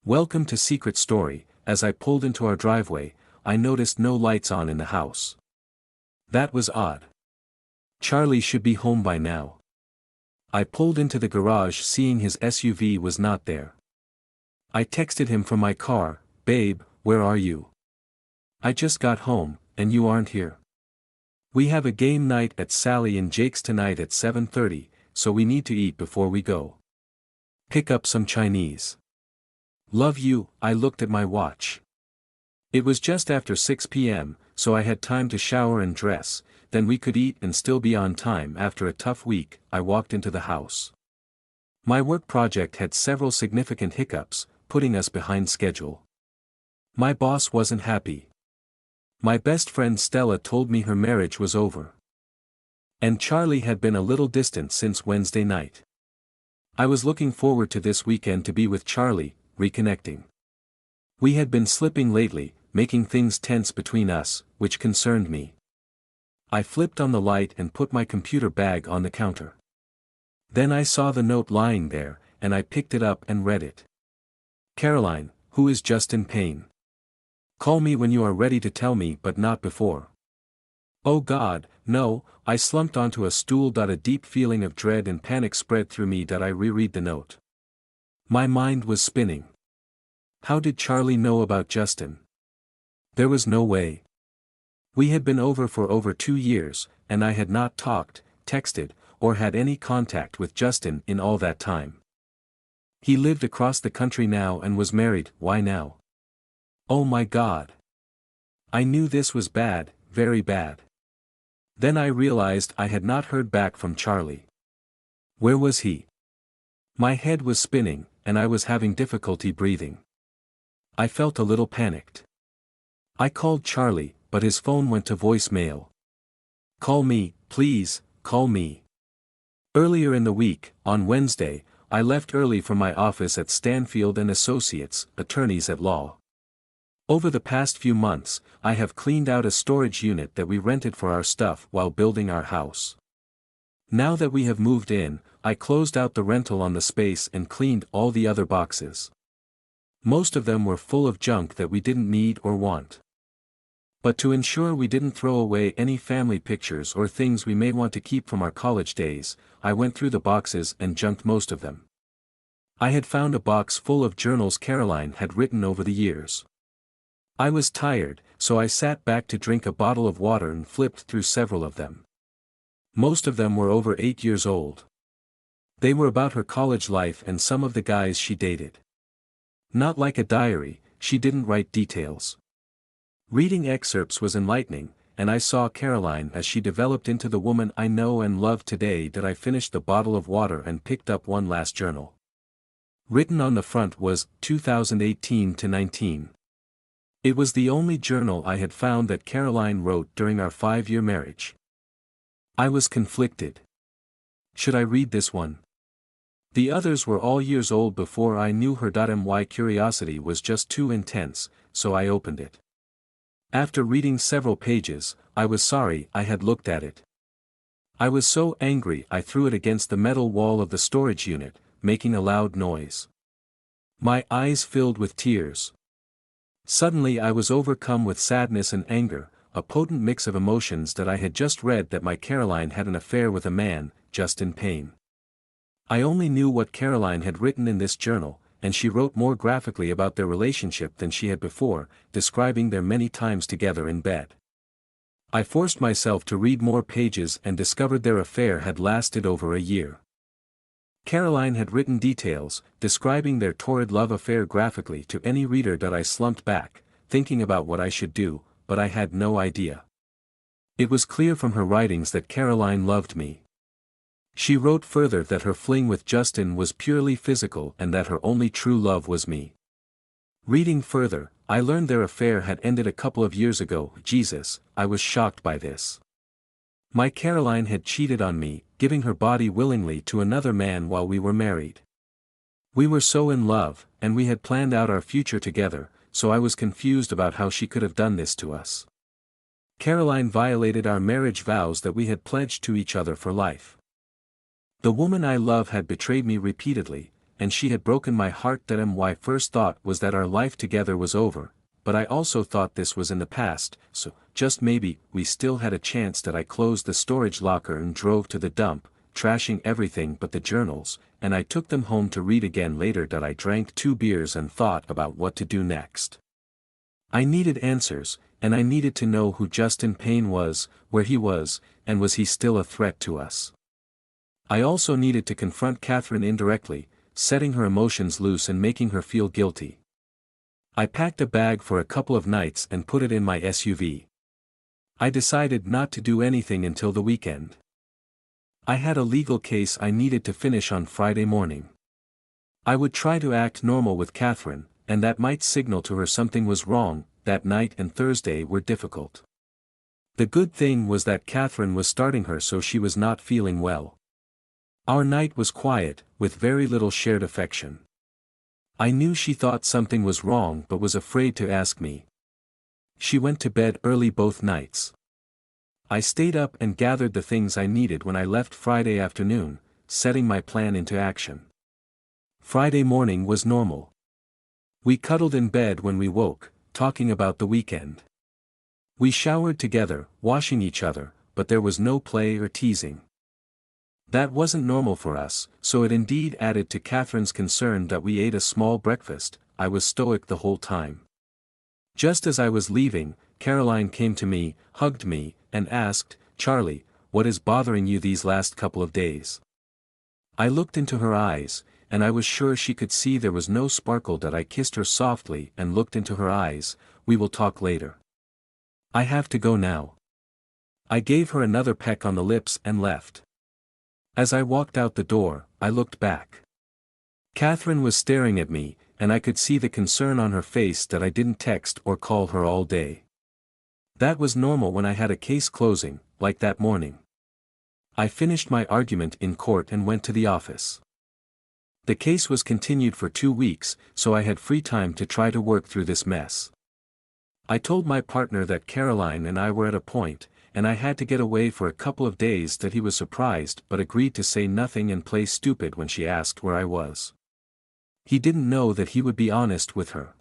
Welcome to Secret Story. As I pulled into our driveway, I noticed no lights on in the house. That was odd. Charlie should be home by now. I pulled into the garage seeing his SUV was not there. I texted him from my car, "Babe, where are you? I just got home, and you aren't here. We have a game night at Sally and Jake's tonight at 7:30, so we need to eat before we go. Pick up some Chinese. Love you." I looked at my watch. It was just after 6 p.m., so I had time to shower and dress, then we could eat and still be on time. After a tough week, I walked into the house. My work project had several significant hiccups, putting us behind schedule. My boss wasn't happy. My best friend Stella told me her marriage was over. And Charlie had been a little distant since Wednesday night. I was looking forward to this weekend to be with Charlie, reconnecting. We had been slipping lately, making things tense between us, which concerned me. I flipped on the light and put my computer bag on the counter. Then I saw the note lying there, and I picked it up and read it. "Caroline, who is just in pain? Call me when you are ready to tell me, but not before." Oh God, no. I slumped onto a stool. A deep feeling of dread and panic spread through me. I reread the note. My mind was spinning. How did Charlie know about Justin? There was no way. We had been for over 2 years, and I had not talked, texted, or had any contact with Justin in all that time. He lived across the country now and was married. Why now? Oh my God. I knew this was bad, very bad. Then I realized I had not heard back from Charlie. Where was he? My head was spinning, and I was having difficulty breathing. I felt a little panicked. I called Charlie, but his phone went to voicemail. "Call me, please, call me." Earlier in the week, on Wednesday, I left early from my office at Stanfield and Associates, attorneys at law. Over the past few months, I have cleaned out a storage unit that we rented for our stuff while building our house. Now that we have moved in, I closed out the rental on the space and cleaned all the other boxes. Most of them were full of junk that we didn't need or want. But to ensure we didn't throw away any family pictures or things we may want to keep from our college days, I went through the boxes and junked most of them. I had found a box full of journals Caroline had written over the years. I was tired, so I sat back to drink a bottle of water and flipped through several of them. Most of them were over 8 years old. They were about her college life and some of the guys she dated. Not like a diary, she didn't write details. Reading excerpts was enlightening, and I saw Caroline as she developed into the woman I know and love today. I finished the bottle of water and picked up one last journal. Written on the front was 2018 to 19. It was the only journal I had found that Caroline wrote during our 5-year marriage. I was conflicted. Should I read this one? The others were all years old before I knew her. My curiosity was just too intense, so I opened it. After reading several pages, I was sorry I had looked at it. I was so angry I threw it against the metal wall of the storage unit, making a loud noise. My eyes filled with tears. Suddenly I was overcome with sadness and anger, a potent mix of emotions. That I had just read that my Caroline had an affair with a man, just in pain. I only knew what Caroline had written in this journal, and she wrote more graphically about their relationship than she had before, describing their many times together in bed. I forced myself to read more pages and discovered their affair had lasted over a year. Caroline had written details, describing their torrid love affair graphically to any reader. I slumped back, thinking about what I should do, but I had no idea. It was clear from her writings that Caroline loved me. She wrote further that her fling with Justin was purely physical and that her only true love was me. Reading further, I learned their affair had ended a couple of years ago. Jesus, I was shocked by this. My Caroline had cheated on me, giving her body willingly to another man while we were married. We were so in love, and we had planned out our future together, so I was confused about how she could have done this to us. Caroline violated our marriage vows that we had pledged to each other for life. The woman I love had betrayed me repeatedly, and she had broken my heart. That my first thought was that our life together was over, but I also thought this was in the past, so, just maybe, we still had a chance. That I closed the storage locker and drove to the dump, trashing everything but the journals, and I took them home to read again later. That I drank 2 beers and thought about what to do next. I needed answers, and I needed to know who Justin Payne was, where he was, and was he still a threat to us. I also needed to confront Catherine indirectly, setting her emotions loose and making her feel guilty. I packed a bag for a couple of nights and put it in my SUV. I decided not to do anything until the weekend. I had a legal case I needed to finish on Friday morning. I would try to act normal with Catherine, and that might signal to her something was wrong. That night and Thursday were difficult. The good thing was that Catherine was starting her, so she was not feeling well. Our night was quiet, with very little shared affection. I knew she thought something was wrong but was afraid to ask me. She went to bed early both nights. I stayed up and gathered the things I needed when I left Friday afternoon, setting my plan into action. Friday morning was normal. We cuddled in bed when we woke, talking about the weekend. We showered together, washing each other, but there was no play or teasing. That wasn't normal for us, so it indeed added to Catherine's concern. That we ate a small breakfast. I was stoic the whole time. Just as I was leaving, Caroline came to me, hugged me, and asked, "Charlie, what is bothering you these last couple of days?" I looked into her eyes, and I was sure she could see there was no sparkle. That I kissed her softly and looked into her eyes. "We will talk later. I have to go now." I gave her another peck on the lips and left. As I walked out the door, I looked back. Catherine was staring at me, and I could see the concern on her face. That I didn't text or call her all day. That was normal when I had a case closing, like that morning. I finished my argument in court and went to the office. The case was continued for 2 weeks, so I had free time to try to work through this mess. I told my partner that Caroline and I were at a point, and I had to get away for a couple of days. That he was surprised but agreed to say nothing and play stupid when she asked where I was. He didn't know that he would be honest with her.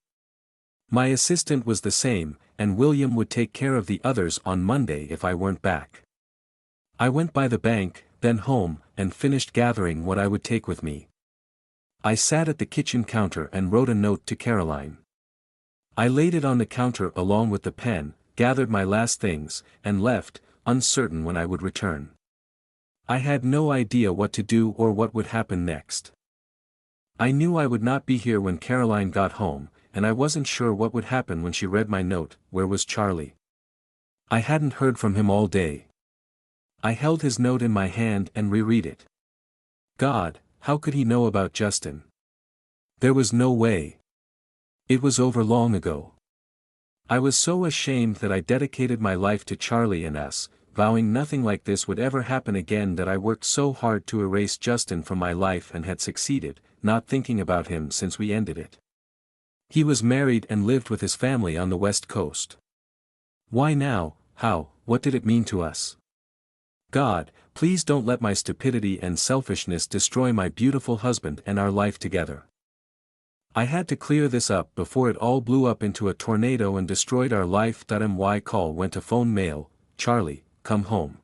My assistant was the same, and William would take care of the others on Monday if I weren't back. I went by the bank, then home, and finished gathering what I would take with me. I sat at the kitchen counter and wrote a note to Caroline. I laid it on the counter along with the pen, gathered my last things, and left, uncertain when I would return. I had no idea what to do or what would happen next. I knew I would not be here when Caroline got home, and I wasn't sure what would happen when she read my note. Where was Charlie? I hadn't heard from him all day. I held his note in my hand and reread it. God, how could he know about Justin? There was no way. It was over long ago. I was so ashamed that I dedicated my life to Charlie and us, vowing nothing like this would ever happen again. That I worked so hard to erase Justin from my life and had succeeded, not thinking about him since we ended it. He was married and lived with his family on the West Coast. Why now? How? What did it mean to us? God, please don't let my stupidity and selfishness destroy my beautiful husband and our life together. I had to clear this up before it all blew up into a tornado and destroyed our life. My call went to phone mail. Charlie, come home.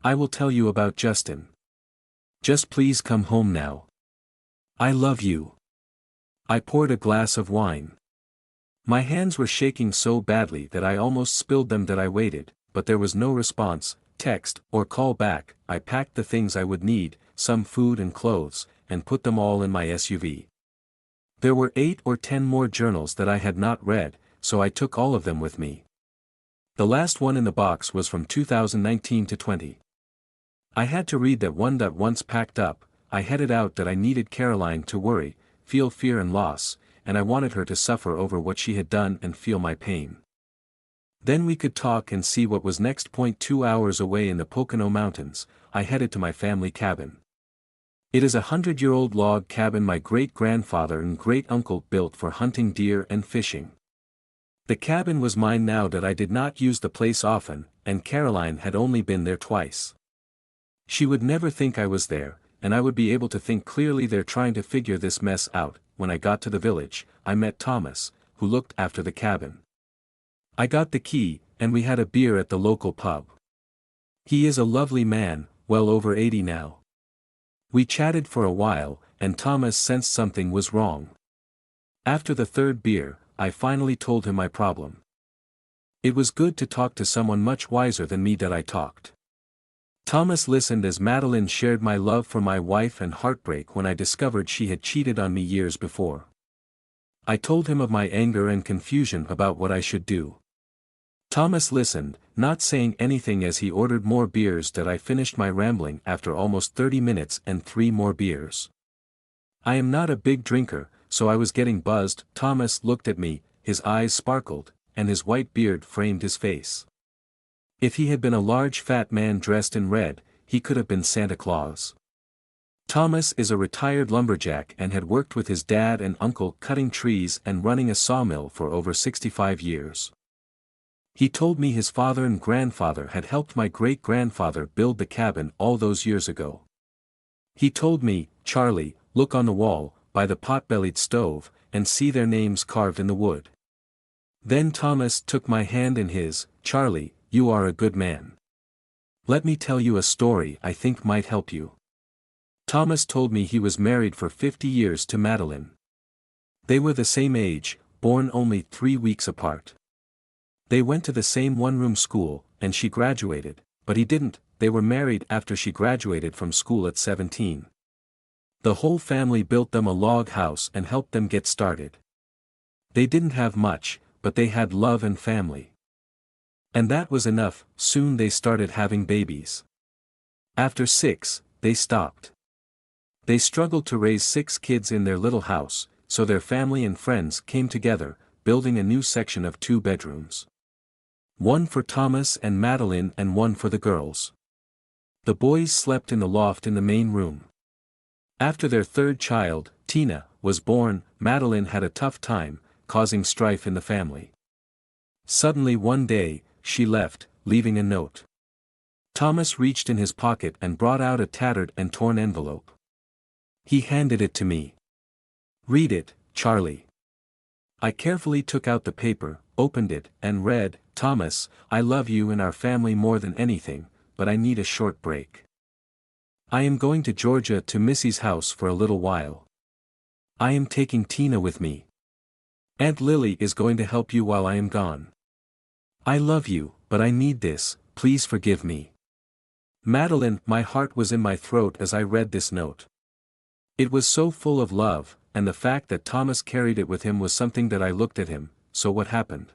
I will tell you about Justin. Just please come home now. I love you. I poured a glass of wine. My hands were shaking so badly that I almost spilled them. That I waited, but there was no response, text, or call back. I packed the things I would need, some food and clothes, and put them all in my SUV. There were 8 or 10 more journals that I had not read, so I took all of them with me. The last one in the box was from 2019 to 20. I had to read that one. Once packed up, I headed out. That I needed Caroline to worry, feel fear and loss, and I wanted her to suffer over what she had done and feel my pain. Then we could talk and see what was next. 2 hours away in the Pocono Mountains, I headed to my family cabin. It is a 100-year-old log cabin my great-grandfather and great-uncle built for hunting deer and fishing. The cabin was mine now. That I did not use the place often, and Caroline had only been there twice. She would never think I was there, and I would be able to think clearly. They're trying to figure this mess out. When I got to the village, I met Thomas, who looked after the cabin. I got the key, and we had a beer at the local pub. He is a lovely man, well over 80 now. We chatted for a while, and Thomas sensed something was wrong. After the third beer, I finally told him my problem. It was good to talk to someone much wiser than me that I talked. Thomas listened as Madeline shared my love for my wife and heartbreak when I discovered she had cheated on me years before. I told him of my anger and confusion about what I should do. Thomas listened, not saying anything as he ordered more beers. That I finished my rambling after almost 30 minutes and 3 more beers. I am not a big drinker, so I was getting buzzed. Thomas looked at me, his eyes sparkled, and his white beard framed his face. If he had been a large fat man dressed in red, he could have been Santa Claus. Thomas is a retired lumberjack and had worked with his dad and uncle cutting trees and running a sawmill for over 65 years. He told me his father and grandfather had helped my great-grandfather build the cabin all those years ago. He told me, "Charlie, look on the wall, by the pot-bellied stove, and see their names carved in the wood." Then Thomas took my hand in his. "Charlie, you are a good man. Let me tell you a story I think might help you." Thomas told me he was married for 50 years to Madeline. They were the same age, born only 3 weeks apart. They went to the same one-room school, and she graduated, but he didn't. They were married after she graduated from school at 17. The whole family built them a log house and helped them get started. They didn't have much, but they had love and family. And that was enough. Soon they started having babies. After 6, they stopped. They struggled to raise 6 kids in their little house, so their family and friends came together, building a new section of 2 bedrooms. One for Thomas and Madeline and one for the girls. The boys slept in the loft in the main room. After their 3rd child, Tina, was born, Madeline had a tough time, causing strife in the family. Suddenly one day, she left, leaving a note. Thomas reached in his pocket and brought out a tattered and torn envelope. He handed it to me. "Read it, Charlie." I carefully took out the paper, opened it, and read, "Thomas, I love you and our family more than anything, but I need a short break. I am going to Georgia to Missy's house for a little while. I am taking Tina with me. Aunt Lily is going to help you while I am gone. I love you, but I need this, please forgive me." Madeline, my heart was in my throat as I read this note. It was so full of love, and the fact that Thomas carried it with him was something that I looked at him. So what happened?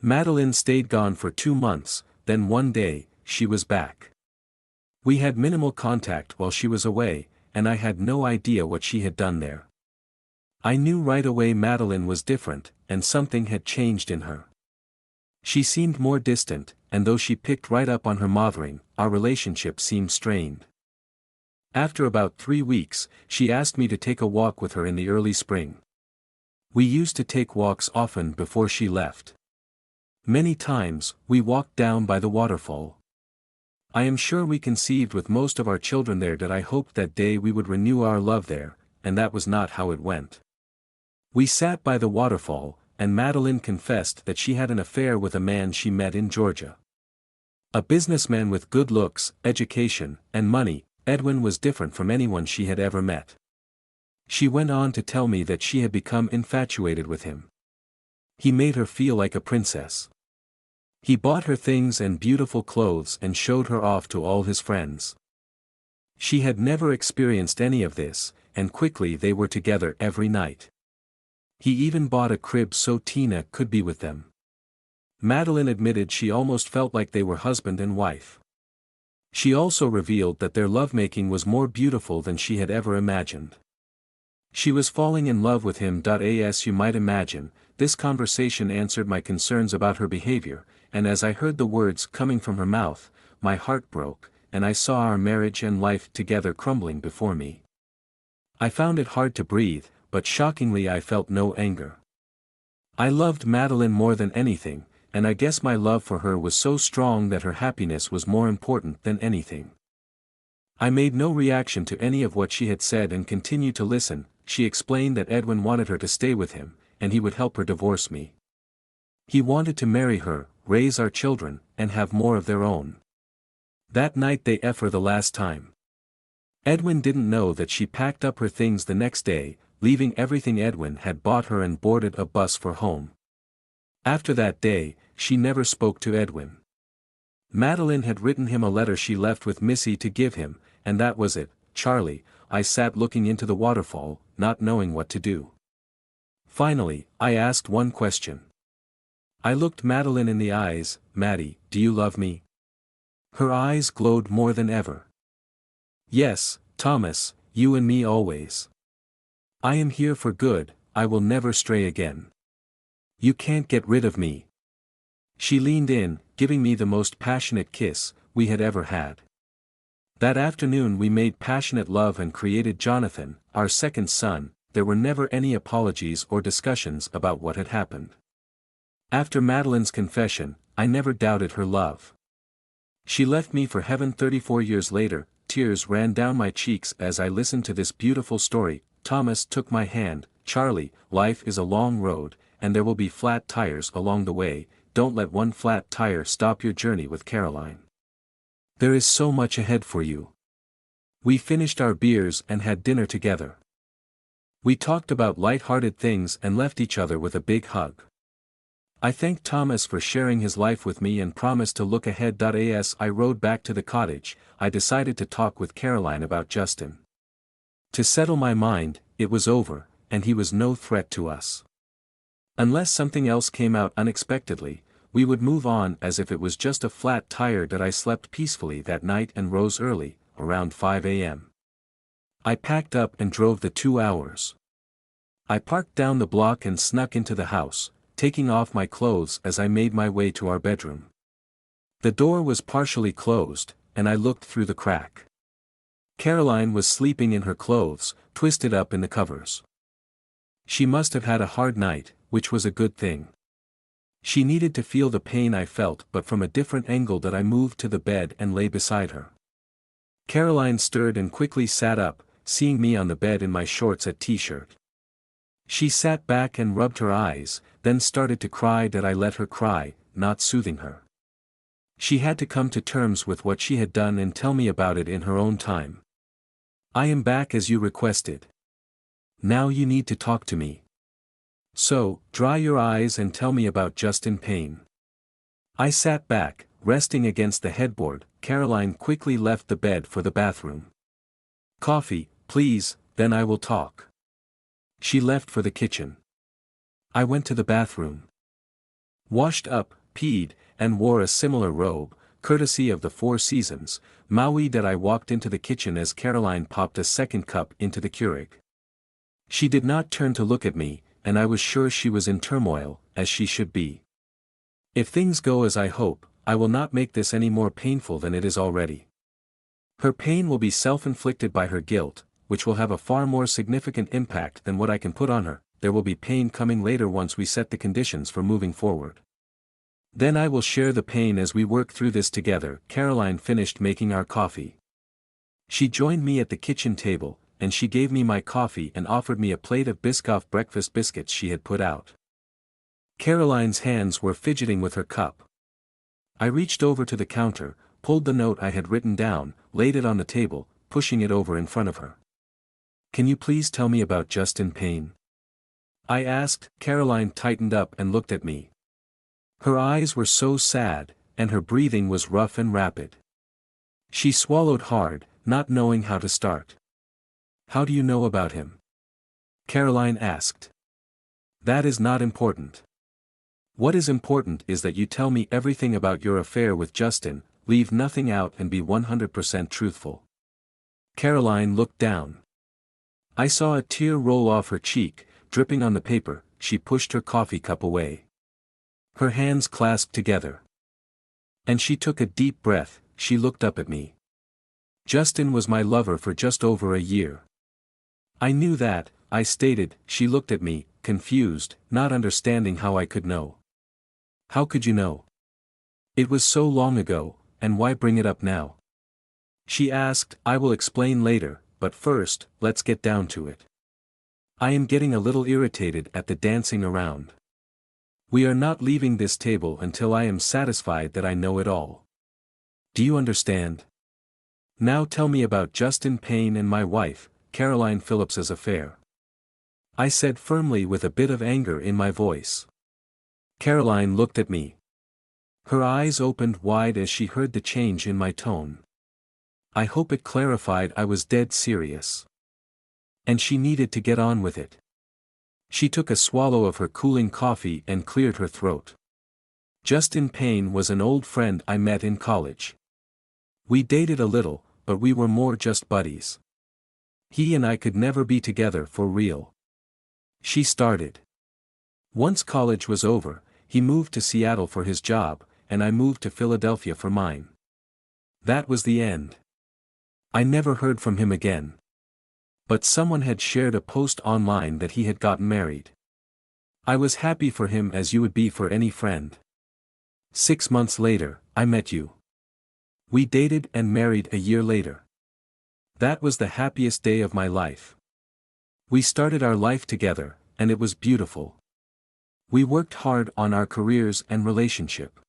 Madeline stayed gone for 2 months, then one day, she was back. We had minimal contact while she was away, and I had no idea what she had done there. I knew right away Madeline was different, and something had changed in her. She seemed more distant, and though she picked right up on her mothering, our relationship seemed strained. After about 3 weeks, she asked me to take a walk with her in the early spring. We used to take walks often before she left. Many times, we walked down by the waterfall. I am sure we conceived with most of our children there that I hoped that day we would renew our love there, and that was not how it went. We sat by the waterfall, and Madeline confessed that she had an affair with a man she met in Georgia. A businessman with good looks, education, and money. Edwin was different from anyone she had ever met. She went on to tell me that she had become infatuated with him. He made her feel like a princess. He bought her things and beautiful clothes and showed her off to all his friends. She had never experienced any of this, and quickly they were together every night. He even bought a crib so Tina could be with them. Madeline admitted she almost felt like they were husband and wife. She also revealed that their lovemaking was more beautiful than she had ever imagined. She was falling in love with him. As you might imagine, this conversation answered my concerns about her behavior, and as I heard the words coming from her mouth, my heart broke, and I saw our marriage and life together crumbling before me. I found it hard to breathe, but shockingly I felt no anger. I loved Madeline more than anything, and I guess my love for her was so strong that her happiness was more important than anything. I made no reaction to any of what she had said and continued to listen. She explained that Edwin wanted her to stay with him, and he would help her divorce me. He wanted to marry her, raise our children, and have more of their own. That night they F her the last time. Edwin didn't know that she packed up her things the next day, leaving everything Edwin had bought her and boarded a bus for home. After that day, she never spoke to Edwin. Madeline had written him a letter she left with Missy to give him, and that was it. Charlie, I sat looking into the waterfall, not knowing what to do. Finally, I asked one question. I looked Madeline in the eyes. Maddie, do you love me? Her eyes glowed more than ever. Yes, Thomas, you and me always. I am here for good, I will never stray again. You can't get rid of me. She leaned in, giving me the most passionate kiss we had ever had. That afternoon we made passionate love and created Jonathan, our second son. There were never any apologies or discussions about what had happened. After Madeline's confession, I never doubted her love. She left me for heaven 34 years later. Tears ran down my cheeks as I listened to this beautiful story. Thomas took my hand. Charlie, life is a long road, and there will be flat tires along the way. Don't let one flat tire stop your journey with Caroline. There is so much ahead for you. We finished our beers and had dinner together. We talked about light-hearted things and left each other with a big hug. I thanked Thomas for sharing his life with me and promised to look ahead. As I rode back to the cottage, I decided to talk with Caroline about Justin. To settle my mind, it was over, and he was no threat to us. Unless something else came out unexpectedly, we would move on as if it was just a flat tire. I slept peacefully that night and rose early, around 5 a.m. I packed up and drove the 2 hours. I parked down the block and snuck into the house, taking off my clothes as I made my way to our bedroom. The door was partially closed, and I looked through the crack. Caroline was sleeping in her clothes, twisted up in the covers. She must have had a hard night, which was a good thing. She needed to feel the pain I felt, but from a different angle. I moved to the bed and lay beside her. Caroline stirred and quickly sat up, seeing me on the bed in my shorts and t-shirt. She sat back and rubbed her eyes, then started to cry. I let her cry, not soothing her. She had to come to terms with what she had done and tell me about it in her own time. I am back as you requested. Now you need to talk to me. So, dry your eyes and tell me about Justin Payne. I sat back, resting against the headboard. Caroline quickly left the bed for the bathroom. Coffee, please, then I will talk. She left for the kitchen. I went to the bathroom. Washed up, peed, and wore a similar robe, courtesy of the Four Seasons, Maui. I walked into the kitchen as Caroline popped a second cup into the Keurig. She did not turn to look at me, and I was sure she was in turmoil, as she should be. If things go as I hope, I will not make this any more painful than it is already. Her pain will be self-inflicted by her guilt, which will have a far more significant impact than what I can put on her. There will be pain coming later once we set the conditions for moving forward. Then I will share the pain as we work through this together. Caroline finished making our coffee. She joined me at the kitchen table, and she gave me my coffee and offered me a plate of Biscoff breakfast biscuits she had put out. Caroline's hands were fidgeting with her cup. I reached over to the counter, pulled the note I had written down, laid it on the table, pushing it over in front of her. Can you please tell me about Justin Payne? I asked. Caroline tightened up and looked at me. Her eyes were so sad, and her breathing was rough and rapid. She swallowed hard, not knowing how to start. How do you know about him? Caroline asked. That is not important. What is important is that you tell me everything about your affair with Justin, leave nothing out and be 100% truthful. Caroline looked down. I saw a tear roll off her cheek, dripping on the paper. She pushed her coffee cup away. Her hands clasped together. And she took a deep breath. She looked up at me. Justin was my lover for just over a year. I knew that, I stated. She looked at me, confused, not understanding how I could know. How could you know? It was so long ago, and why bring it up now? She asked, I will explain later, but first, let's get down to it. I am getting a little irritated at the dancing around. We are not leaving this table until I am satisfied that I know it all. Do you understand? Now tell me about Justin Payne and my wife, Caroline Phillips's affair. I said firmly with a bit of anger in my voice. Caroline looked at me. Her eyes opened wide as she heard the change in my tone. I hope it clarified I was dead serious. And she needed to get on with it. She took a swallow of her cooling coffee and cleared her throat. Justin Payne was an old friend I met in college. We dated a little, but we were more just buddies. He and I could never be together for real. She started. Once college was over, he moved to Seattle for his job, and I moved to Philadelphia for mine. That was the end. I never heard from him again. But someone had shared a post online that he had gotten married. I was happy for him as you would be for any friend. 6 months later, I met you. We dated and married a year later. That was the happiest day of my life. We started our life together, and it was beautiful. We worked hard on our careers and relationship.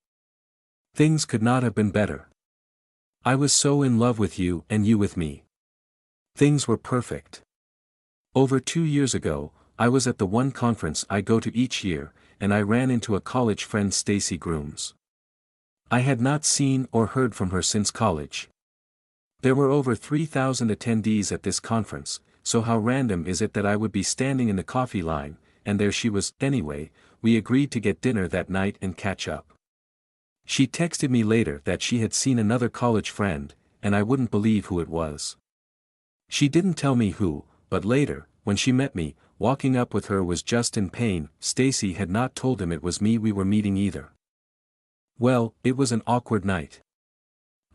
Things could not have been better. I was so in love with you and you with me. Things were perfect. Over 2 years ago, I was at the one conference I go to each year, and I ran into a college friend, Stacy Grooms. I had not seen or heard from her since college. There were over 3,000 attendees at this conference, so how random is it that I would be standing in the coffee line, and there she was. Anyway, we agreed to get dinner that night and catch up. She texted me later that she had seen another college friend, and I wouldn't believe who it was. She didn't tell me who, but later, when she met me, walking up with her was Justin Payne. Stacy had not told him it was me we were meeting either. Well, it was an awkward night.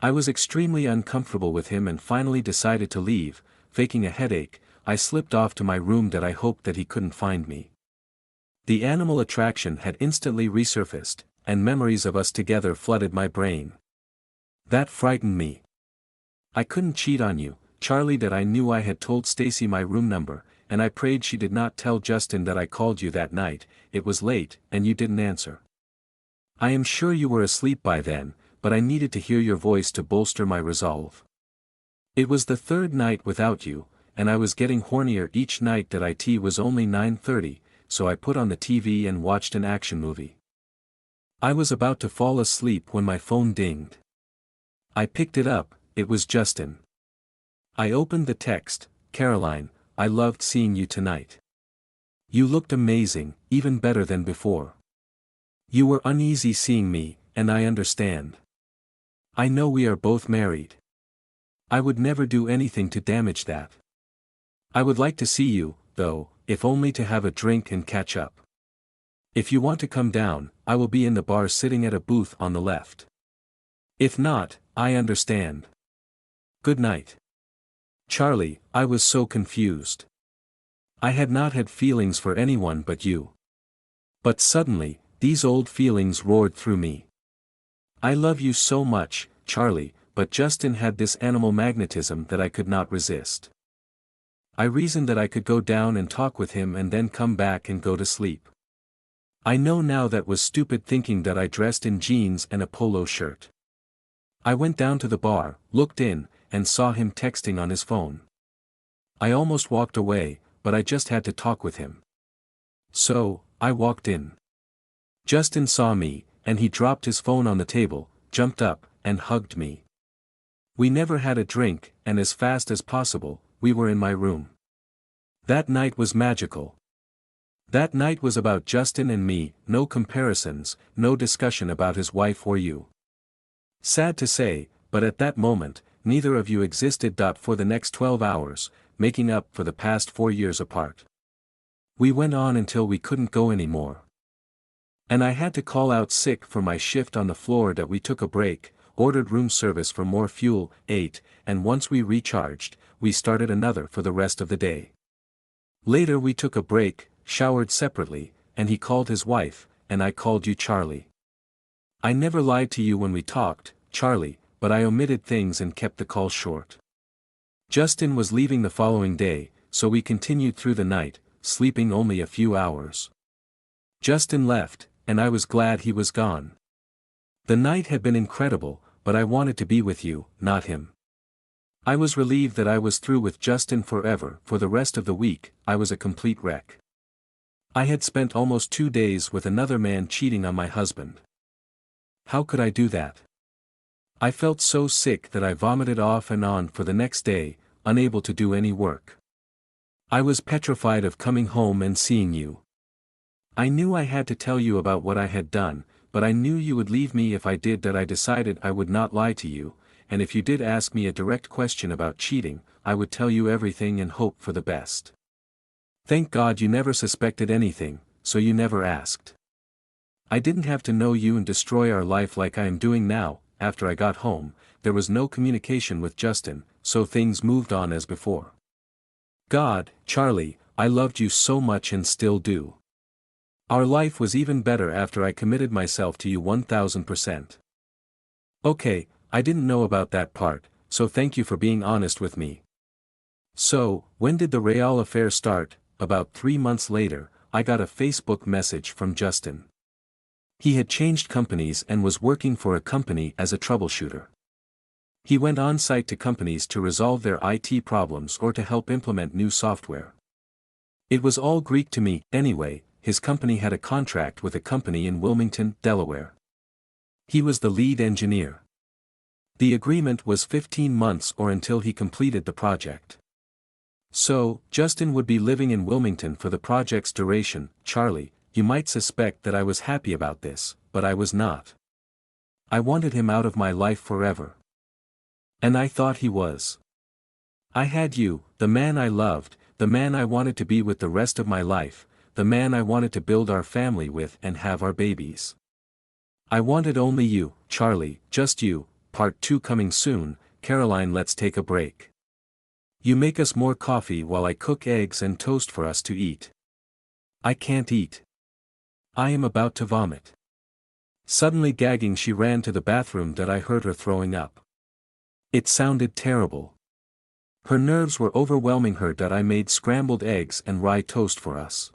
I was extremely uncomfortable with him and finally decided to leave. Faking a headache, I slipped off to my room that I hoped that he couldn't find me. The animal attraction had instantly resurfaced, and memories of us together flooded my brain. That frightened me. I couldn't cheat on you, Charlie. That I knew I had told Stacy my room number, and I prayed she did not tell Justin that I called you that night. It was late, and you didn't answer. I am sure you were asleep by then, but I needed to hear your voice to bolster my resolve. It was the third night without you, and I was getting hornier each night. That it was only 9:30, so I put on the TV and watched an action movie. I was about to fall asleep when my phone dinged. I picked it up. It was Justin. I opened the text. Caroline, I loved seeing you tonight. You looked amazing, even better than before. You were uneasy seeing me, and I understand. I know we are both married. I would never do anything to damage that. I would like to see you, though, if only to have a drink and catch up. If you want to come down, I will be in the bar sitting at a booth on the left. If not, I understand. Good night. Charlie, I was so confused. I had not had feelings for anyone but you. But suddenly, these old feelings roared through me. I love you so much, Charlie, but Justin had this animal magnetism that I could not resist. I reasoned that I could go down and talk with him and then come back and go to sleep. I know now that was stupid thinking that I dressed in jeans and a polo shirt. I went down to the bar, looked in, and saw him texting on his phone. I almost walked away, but I just had to talk with him. So, I walked in. Justin saw me, and he dropped his phone on the table, jumped up, and hugged me. We never had a drink, and as fast as possible, we were in my room. That night was magical. That night was about Justin and me, no comparisons, no discussion about his wife or you. Sad to say, but at that moment, neither of you existed. For the next 12 hours, making up for the past 4 years apart. We went on until we couldn't go anymore. And I had to call out sick for my shift on the floor. That we took a break, ordered room service for more fuel, ate, and once we recharged, we started another for the rest of the day. Later we took a break, showered separately, and he called his wife, and I called you Charlie. I never lied to you when we talked, Charlie, but I omitted things and kept the call short. Justin was leaving the following day, so we continued through the night, sleeping only a few hours. Justin left, and I was glad he was gone. The night had been incredible, but I wanted to be with you, not him. I was relieved that I was through with Justin forever. For the rest of the week, I was a complete wreck. I had spent almost 2 days with another man cheating on my husband. How could I do that? I felt so sick that I vomited off and on for the next day, unable to do any work. I was petrified of coming home and seeing you. I knew I had to tell you about what I had done, but I knew you would leave me if I did that. I decided I would not lie to you, and if you did ask me a direct question about cheating, I would tell you everything and hope for the best. Thank God you never suspected anything, so you never asked. I didn't have to know you and destroy our life like I am doing now. After I got home, there was no communication with Justin, so things moved on as before. God, Charlie, I loved you so much and still do. Our life was even better after I committed myself to you 1000%. Okay, I didn't know about that part, so thank you for being honest with me. So, when did the Real affair start? About 3 months later, I got a Facebook message from Justin. He had changed companies and was working for a company as a troubleshooter. He went on site to companies to resolve their IT problems or to help implement new software. It was all Greek to me. Anyway, his company had a contract with a company in Wilmington, Delaware. He was the lead engineer. The agreement was 15 months or until he completed the project. So, Justin would be living in Wilmington for the project's duration. Charlie, you might suspect that I was happy about this, but I was not. I wanted him out of my life forever. And I thought he was. I had you, the man I loved, the man I wanted to be with the rest of my life, the man I wanted to build our family with and have our babies. I wanted only you, Charlie, just you. Part 2 coming soon. Caroline, let's take a break. You make us more coffee while I cook eggs and toast for us to eat. I can't eat. I am about to vomit. Suddenly gagging, she ran to the bathroom that I heard her throwing up. It sounded terrible. Her nerves were overwhelming her that I made scrambled eggs and rye toast for us.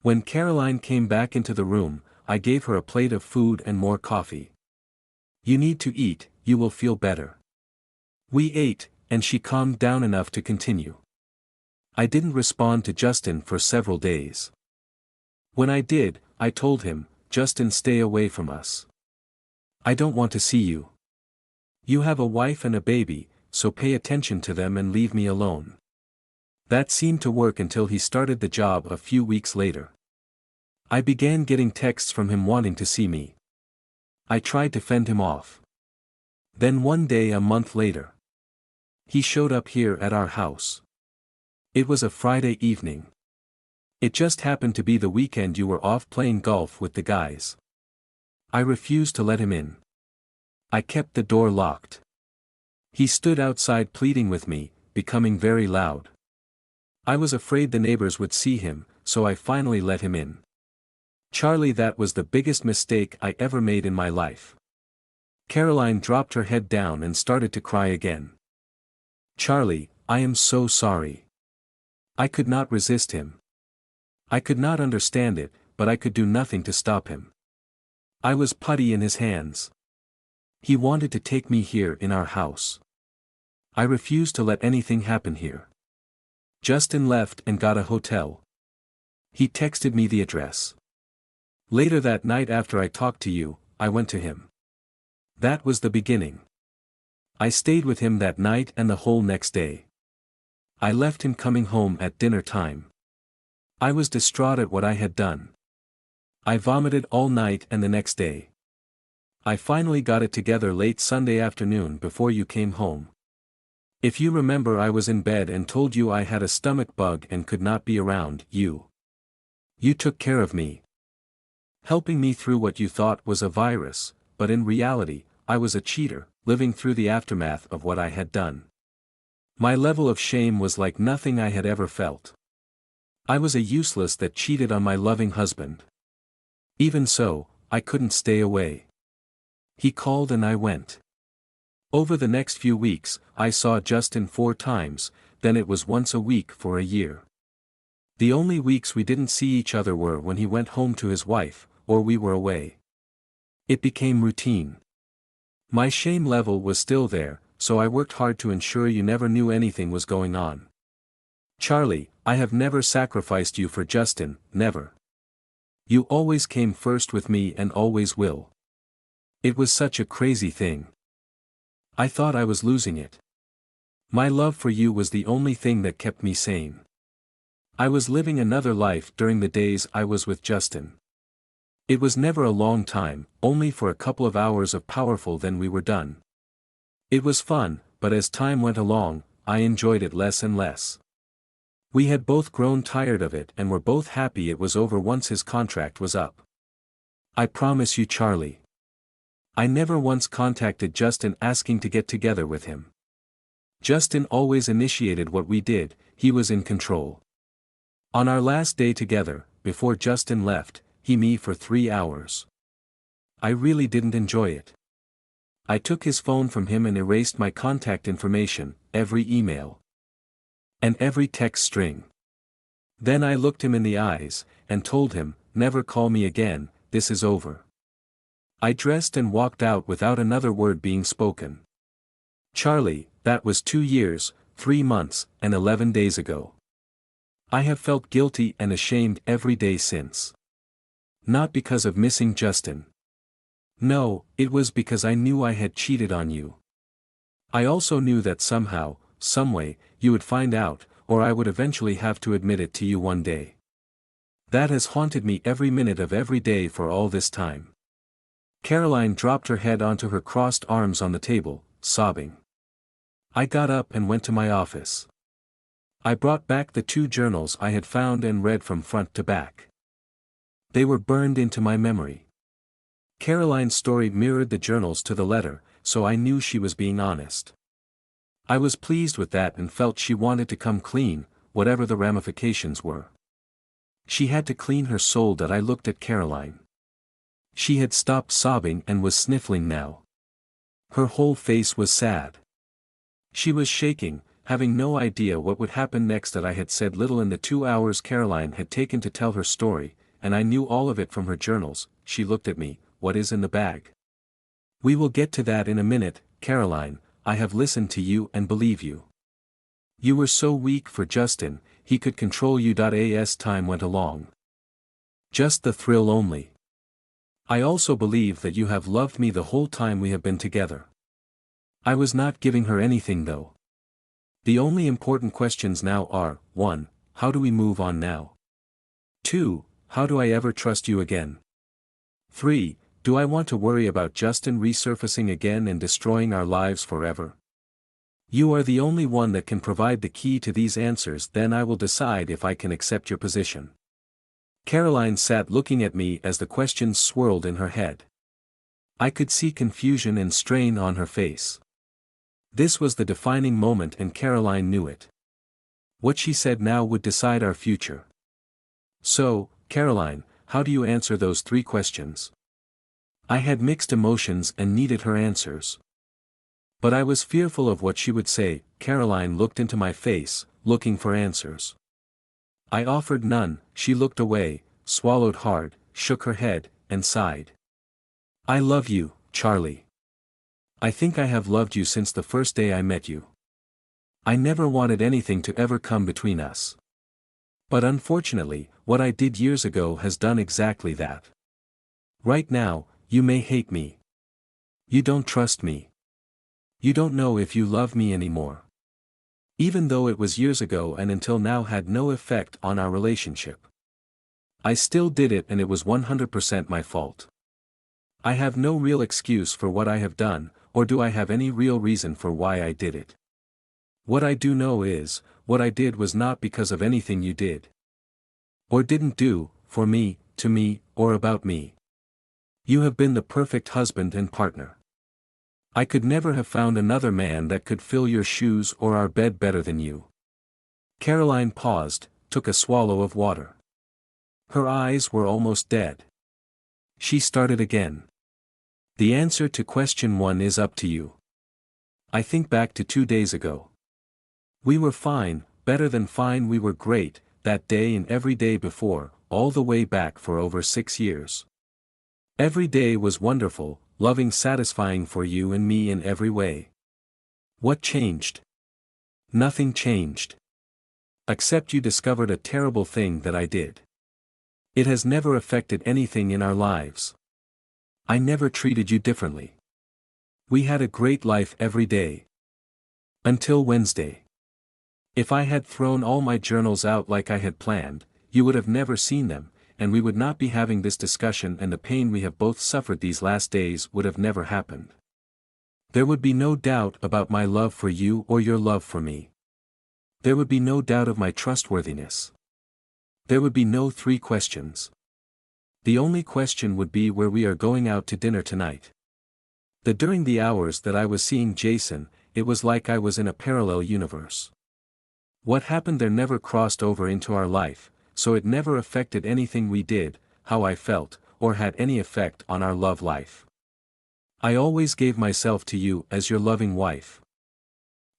When Caroline came back into the room, I gave her a plate of food and more coffee. You need to eat, you will feel better. We ate, and she calmed down enough to continue. I didn't respond to Justin for several days. When I did, I told him, Justin, stay away from us. I don't want to see you. You have a wife and a baby, so pay attention to them and leave me alone. That seemed to work until he started the job a few weeks later. I began getting texts from him wanting to see me. I tried to fend him off. Then one day a month later, he showed up here at our house. It was a Friday evening. It just happened to be the weekend you were off playing golf with the guys. I refused to let him in. I kept the door locked. He stood outside pleading with me, becoming very loud. I was afraid the neighbors would see him, so I finally let him in. Charlie, that was the biggest mistake I ever made in my life. Caroline dropped her head down and started to cry again. Charlie, I am so sorry. I could not resist him. I could not understand it, but I could do nothing to stop him. I was putty in his hands. He wanted to take me here in our house. I refused to let anything happen here. Justin left and got a hotel. He texted me the address. Later that night, after I talked to you, I went to him. That was the beginning. I stayed with him that night and the whole next day. I left him coming home at dinner time. I was distraught at what I had done. I vomited all night and the next day. I finally got it together late Sunday afternoon before you came home. If you remember, I was in bed and told you I had a stomach bug and could not be around you. You took care of me, helping me through what you thought was a virus, but in reality, I was a cheater, living through the aftermath of what I had done. My level of shame was like nothing I had ever felt. I was a useless that cheated on my loving husband. Even so, I couldn't stay away. He called and I went. Over the next few weeks, I saw Justin 4 times, then it was once a week for a year. The only weeks we didn't see each other were when he went home to his wife, or we were away. It became routine. My shame level was still there, so I worked hard to ensure you never knew anything was going on. Charlie, I have never sacrificed you for Justin, never. You always came first with me and always will. It was such a crazy thing. I thought I was losing it. My love for you was the only thing that kept me sane. I was living another life during the days I was with Justin. It was never a long time, only for a couple of hours of powerful, then we were done. It was fun, but as time went along, I enjoyed it less and less. We had both grown tired of it and were both happy it was over once his contract was up. I promise you, Charlie. I never once contacted Justin asking to get together with him. Justin always initiated what we did, he was in control. On our last day together, before Justin left, he me for 3 hours. I really didn't enjoy it. I took his phone from him and erased my contact information, every email. And every text string. Then I looked him in the eyes, and told him, never call me again, this is over. I dressed and walked out without another word being spoken. Charlie, that was 2 years, 3 months, and 11 days ago. I have felt guilty and ashamed every day since. Not because of missing Justin. No, it was because I knew I had cheated on you. I also knew that somehow, someway, you would find out, or I would eventually have to admit it to you one day. That has haunted me every minute of every day for all this time. Caroline dropped her head onto her crossed arms on the table, sobbing. I got up and went to my office. I brought back the 2 journals I had found and read from front to back. They were burned into my memory. Caroline's story mirrored the journals to the letter, so I knew she was being honest. I was pleased with that and felt she wanted to come clean, whatever the ramifications were. She had to clean her soul. That I looked at Caroline. She had stopped sobbing and was sniffling now. Her whole face was sad. She was shaking, having no idea what would happen next. That I had said little in the 2 hours Caroline had taken to tell her story, and I knew all of it from her journals. She looked at me, what is in the bag? We will get to that in a minute, Caroline. I have listened to you and believe you. You were so weak for Justin, he could control you. As time went along. Just the thrill only. I also believe that you have loved me the whole time we have been together. I was not giving her anything though. The only important questions now are, 1, how do we move on now? 2, how do I ever trust you again? 3, do I want to worry about Justin resurfacing again and destroying our lives forever? You are the only one that can provide the key to these answers. Then I will decide if I can accept your position. Caroline sat looking at me as the questions swirled in her head. I could see confusion and strain on her face. This was the defining moment and Caroline knew it. What she said now would decide our future. So, Caroline, how do you answer those 3 questions? I had mixed emotions and needed her answers. But I was fearful of what she would say. Caroline looked into my face, looking for answers. I offered none. She looked away, swallowed hard, shook her head, and sighed. I love you, Charlie. I think I have loved you since the first day I met you. I never wanted anything to ever come between us. But unfortunately, what I did years ago has done exactly that. Right now, you may hate me. You don't trust me. You don't know if you love me anymore. Even though it was years ago and until now had no effect on our relationship. I still did it and it was 100% my fault. I have no real excuse for what I have done, or do I have any real reason for why I did it. What I do know is, what I did was not because of anything you did. Or didn't do, for me, to me, or about me. You have been the perfect husband and partner. I could never have found another man that could fill your shoes or our bed better than you. Caroline paused, took a swallow of water. Her eyes were almost dead. She started again. The answer to question 1 is up to you. I think back to 2 days ago. We were fine, better than fine, we were great, that day and every day before, all the way back for over 6 years. Every day was wonderful, loving, satisfying for you and me in every way. What changed? Nothing changed. Except you discovered a terrible thing that I did. It has never affected anything in our lives. I never treated you differently. We had a great life every day. Until Wednesday. If I had thrown all my journals out like I had planned, you would have never seen them, and we would not be having this discussion, and the pain we have both suffered these last days would have never happened. There would be no doubt about my love for you or your love for me. There would be no doubt of my trustworthiness. There would be no 3 questions. The only question would be where we are going out to dinner tonight. During the hours that I was seeing Jason, it was like I was in a parallel universe. What happened there never crossed over into our life, so it never affected anything we did, how I felt, or had any effect on our love life. I always gave myself to you as your loving wife.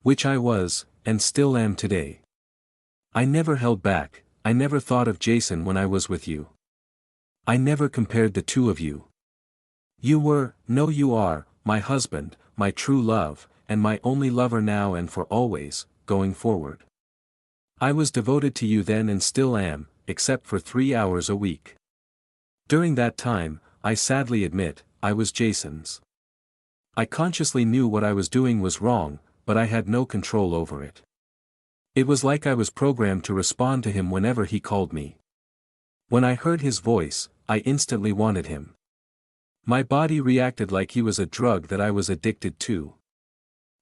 Which I was, and still am today. I never held back, I never thought of Jason when I was with you. I never compared the two of you. You were, no you are, my husband, my true love, and my only lover now and for always, going forward. I was devoted to you then and still am, except for 3 hours a week. During that time, I sadly admit, I was Jason's. I consciously knew what I was doing was wrong, but I had no control over it. It was like I was programmed to respond to him whenever he called me. When I heard his voice, I instantly wanted him. My body reacted like he was a drug that I was addicted to.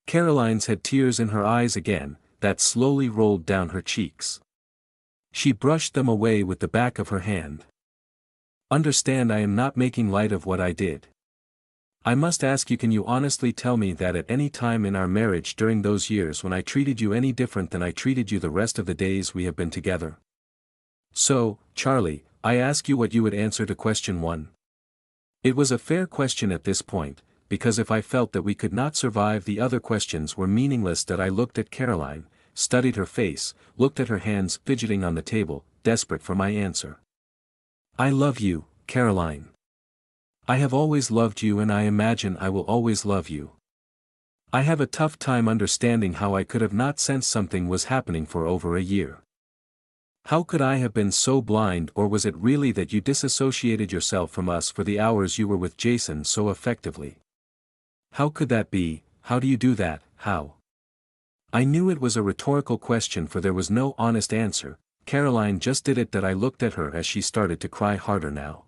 Caroline's had tears in her eyes again, that slowly rolled down her cheeks. She brushed them away with the back of her hand. Understand, I am not making light of what I did. I must ask you, can you honestly tell me that at any time in our marriage during those years when I treated you any different than I treated you the rest of the days we have been together? So, Charlie, I ask you what you would answer to question 1. It was a fair question at this point, because if I felt that we could not survive, the other questions were meaningless. That I looked at Caroline, studied her face, looked at her hands fidgeting on the table, desperate for my answer. I love you, Caroline. I have always loved you and I imagine I will always love you. I have a tough time understanding how I could have not sensed something was happening for over a year. How could I have been so blind, or was it really that you disassociated yourself from us for the hours you were with Jason so effectively? How could that be? How do you do that? How? I knew it was a rhetorical question, for there was no honest answer. Caroline just did it. That I looked at her as she started to cry harder now.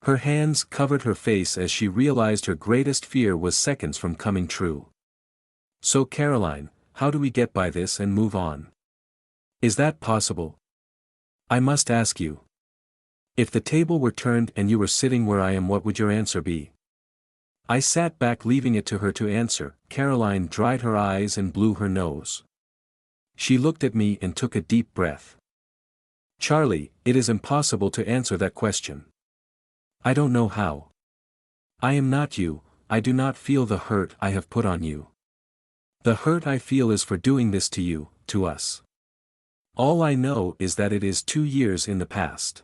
Her hands covered her face as she realized her greatest fear was seconds from coming true. So Caroline, how do we get by this and move on? Is that possible? I must ask you. If the table were turned and you were sitting where I am, what would your answer be? I sat back, leaving it to her to answer. Caroline dried her eyes and blew her nose. She looked at me and took a deep breath. Charlie, it is impossible to answer that question. I don't know how. I am not you, I do not feel the hurt I have put on you. The hurt I feel is for doing this to you, to us. All I know is that it is 2 years in the past.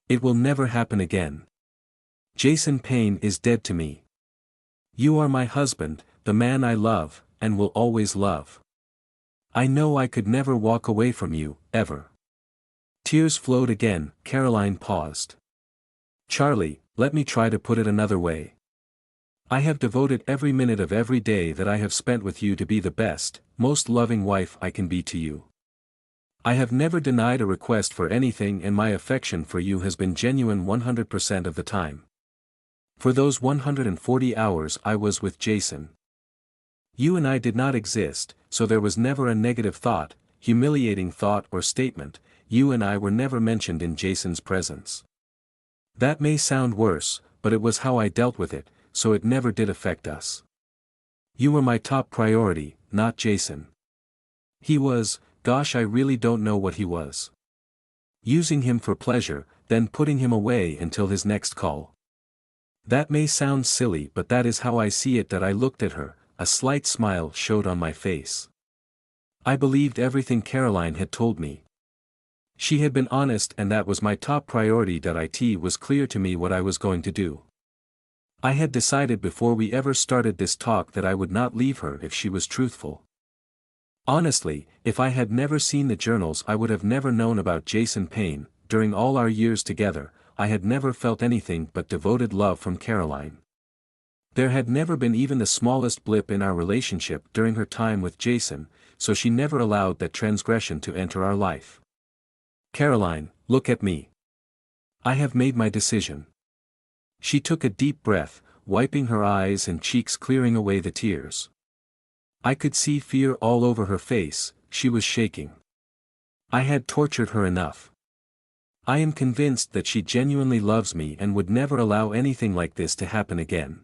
It will never happen again. Jason Payne is dead to me. You are my husband, the man I love, and will always love. I know I could never walk away from you, ever. Tears flowed again. Caroline paused. Charlie, let me try to put it another way. I have devoted every minute of every day that I have spent with you to be the best, most loving wife I can be to you. I have never denied a request for anything, and my affection for you has been genuine 100% of the time. For those 140 hours I was with Jason, you and I did not exist, so there was never a negative thought, humiliating thought or statement. You and I were never mentioned in Jason's presence. That may sound worse, but it was how I dealt with it, so it never did affect us. You were my top priority, not Jason. He was, gosh, I really don't know what he was. Using him for pleasure, then putting him away until his next call. That may sound silly, but that is how I see it. That I looked at her, a slight smile showed on my face. I believed everything Caroline had told me. She had been honest, and that was my top priority. It was clear to me what I was going to do. I had decided before we ever started this talk that I would not leave her if she was truthful. Honestly, if I had never seen the journals, I would have never known about Jason Payne. During all our years together, I had never felt anything but devoted love from Caroline. There had never been even the smallest blip in our relationship during her time with Jason, so she never allowed that transgression to enter our life. Caroline, look at me. I have made my decision. She took a deep breath, wiping her eyes and cheeks, clearing away the tears. I could see fear all over her face. She was shaking. I had tortured her enough. I am convinced that she genuinely loves me and would never allow anything like this to happen again.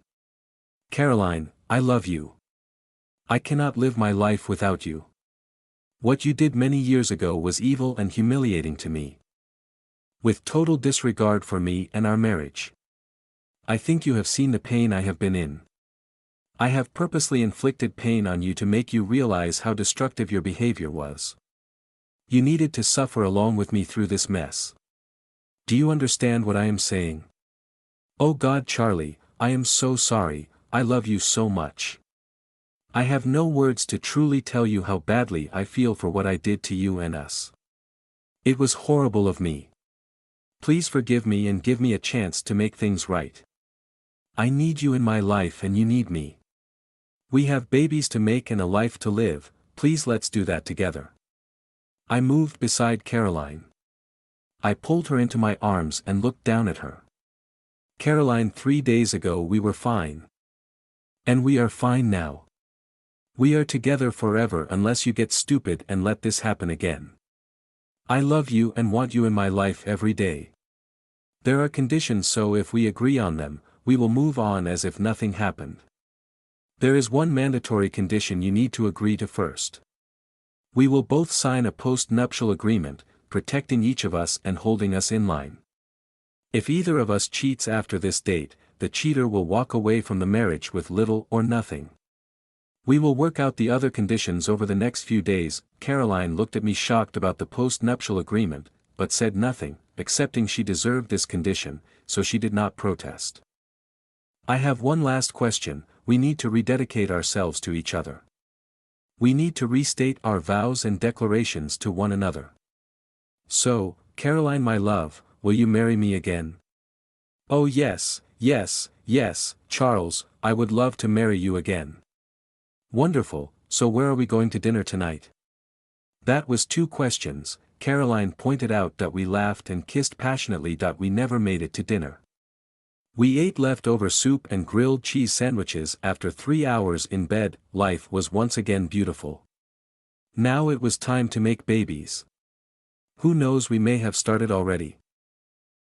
Caroline, I love you. I cannot live my life without you. What you did many years ago was evil and humiliating to me. With total disregard for me and our marriage. I think you have seen the pain I have been in. I have purposely inflicted pain on you to make you realize how destructive your behavior was. You needed to suffer along with me through this mess. Do you understand what I am saying? Oh God, Charlie, I am so sorry. I love you so much. I have no words to truly tell you how badly I feel for what I did to you and us. It was horrible of me. Please forgive me and give me a chance to make things right. I need you in my life and you need me. We have babies to make and a life to live. Please let's do that together. I moved beside Caroline. I pulled her into my arms and looked down at her. Caroline, 3 days ago we were fine. And we are fine now. We are together forever unless you get stupid and let this happen again. I love you and want you in my life every day. There are conditions, so if we agree on them, we will move on as if nothing happened. There is one mandatory condition you need to agree to first. We will both sign a post-nuptial agreement, protecting each of us and holding us in line. If either of us cheats after this date, the cheater will walk away from the marriage with little or nothing. We will work out the other conditions over the next few days. Caroline looked at me shocked about the post-nuptial agreement, but said nothing, accepting she deserved this condition, so she did not protest. I have one last question. We need to rededicate ourselves to each other. We need to restate our vows and declarations to one another. So, Caroline my love, will you marry me again? Oh yes, yes, yes, Charles, I would love to marry you again. Wonderful, so where are we going to dinner tonight? That was 2 questions. Caroline pointed out that we laughed and kissed passionately. We never made it to dinner. We ate leftover soup and grilled cheese sandwiches after 3 hours in bed. Life was once again beautiful. Now it was time to make babies. Who knows, we may have started already.